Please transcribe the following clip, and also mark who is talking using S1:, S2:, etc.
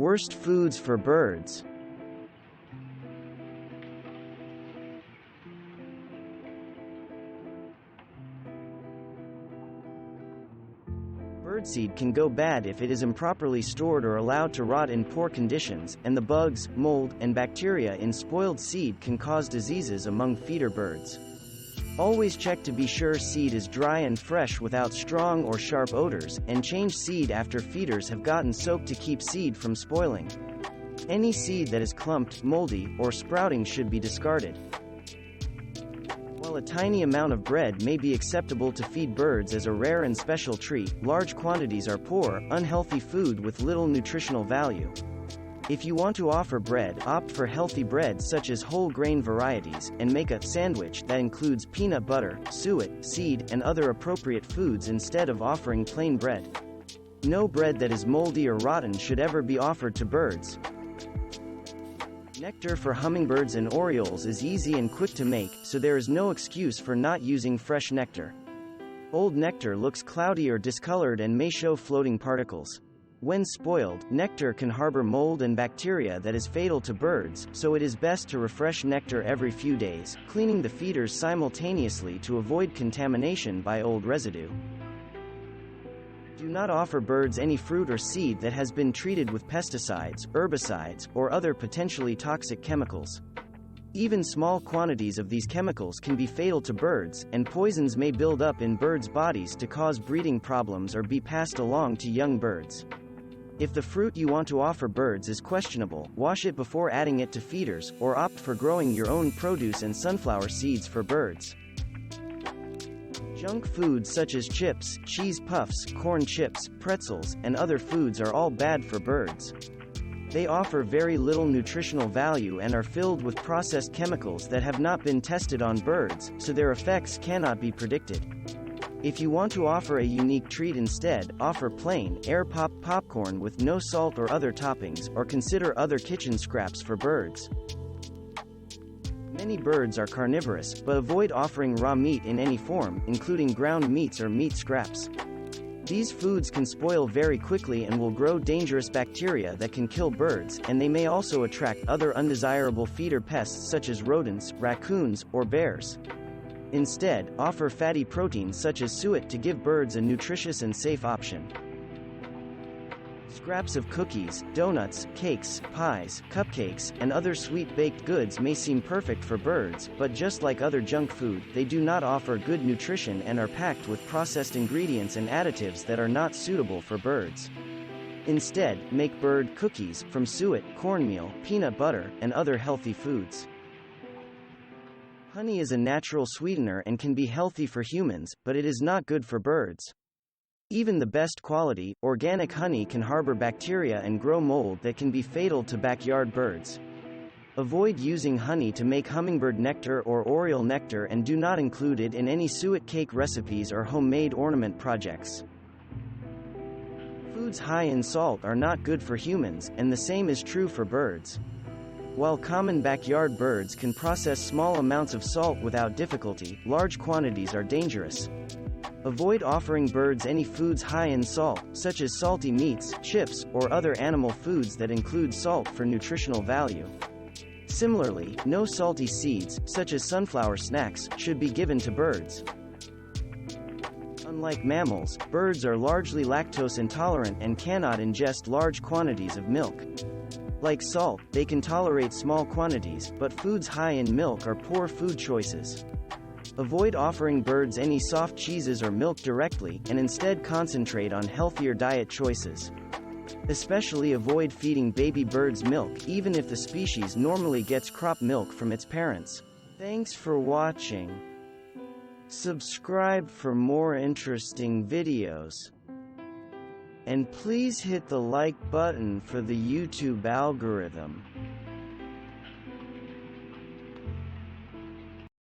S1: Worst foods for birds. Birdseed can go bad if it is improperly stored or allowed to rot in poor conditions, and the bugs, mold, and bacteria in spoiled seed can cause diseases among feeder birds. Always check to be sure seed is dry and fresh without strong or sharp odors, and change seed after feeders have gotten soaked to keep seed from spoiling. Any seed that is clumped, moldy, or sprouting should be discarded. While a tiny amount of bread may be acceptable to feed birds as a rare and special treat, large quantities are poor, unhealthy food with little nutritional value. If you want to offer bread, opt for healthy bread such as whole grain varieties, and make a sandwich that includes peanut butter, suet, seed, and other appropriate foods instead of offering plain bread. No bread that is moldy or rotten should ever be offered to birds. Nectar for hummingbirds and orioles is easy and quick to make, so there is no excuse for not using fresh nectar. Old nectar looks cloudy or discolored and may show floating particles. When spoiled, nectar can harbor mold and bacteria that is fatal to birds, so it is best to refresh nectar every few days, cleaning the feeders simultaneously to avoid contamination by old residue. Do not offer birds any fruit or seed that has been treated with pesticides, herbicides, or other potentially toxic chemicals. Even small quantities of these chemicals can be fatal to birds, and poisons may build up in birds' bodies to cause breeding problems or be passed along to young birds. If the fruit you want to offer birds is questionable, wash it before adding it to feeders, or opt for growing your own produce and sunflower seeds for birds. Junk foods such as chips, cheese puffs, corn chips, pretzels, and other foods are all bad for birds. They offer very little nutritional value and are filled with processed chemicals that have not been tested on birds, so their effects cannot be predicted. If you want to offer a unique treat instead, offer plain, air-popped popcorn with no salt or other toppings, or consider other kitchen scraps for birds. Many birds are carnivorous, but avoid offering raw meat in any form, including ground meats or meat scraps. These foods can spoil very quickly and will grow dangerous bacteria that can kill birds, and they may also attract other undesirable feeder pests such as rodents, raccoons, or bears. Instead, offer fatty proteins such as suet to give birds a nutritious and safe option. Scraps of cookies, donuts, cakes, pies, cupcakes, and other sweet baked goods may seem perfect for birds, but just like other junk food, they do not offer good nutrition and are packed with processed ingredients and additives that are not suitable for birds. Instead, make bird cookies from suet, cornmeal, peanut butter, and other healthy foods. Honey is a natural sweetener and can be healthy for humans, but it is not good for birds. Even the best quality, organic honey can harbor bacteria and grow mold that can be fatal to backyard birds. Avoid using honey to make hummingbird nectar or oriole nectar, and do not include it in any suet cake recipes or homemade ornament projects. Foods high in salt are not good for humans, and the same is true for birds. While common backyard birds can process small amounts of salt without difficulty, large quantities are dangerous. Avoid offering birds any foods high in salt, such as salty meats, chips, or other animal foods that include salt for nutritional value. Similarly, no salty seeds, such as sunflower snacks, should be given to birds. Unlike mammals, birds are largely lactose intolerant and cannot ingest large quantities of milk. Like salt, they can tolerate small quantities, but foods high in milk are poor food choices. Avoid offering birds any soft cheeses or milk directly, and instead concentrate on healthier diet choices. Especially avoid feeding baby birds milk, even if the species normally gets crop milk from its parents. Thanks for watching. Subscribe for more interesting videos. And please hit the like button for the YouTube algorithm.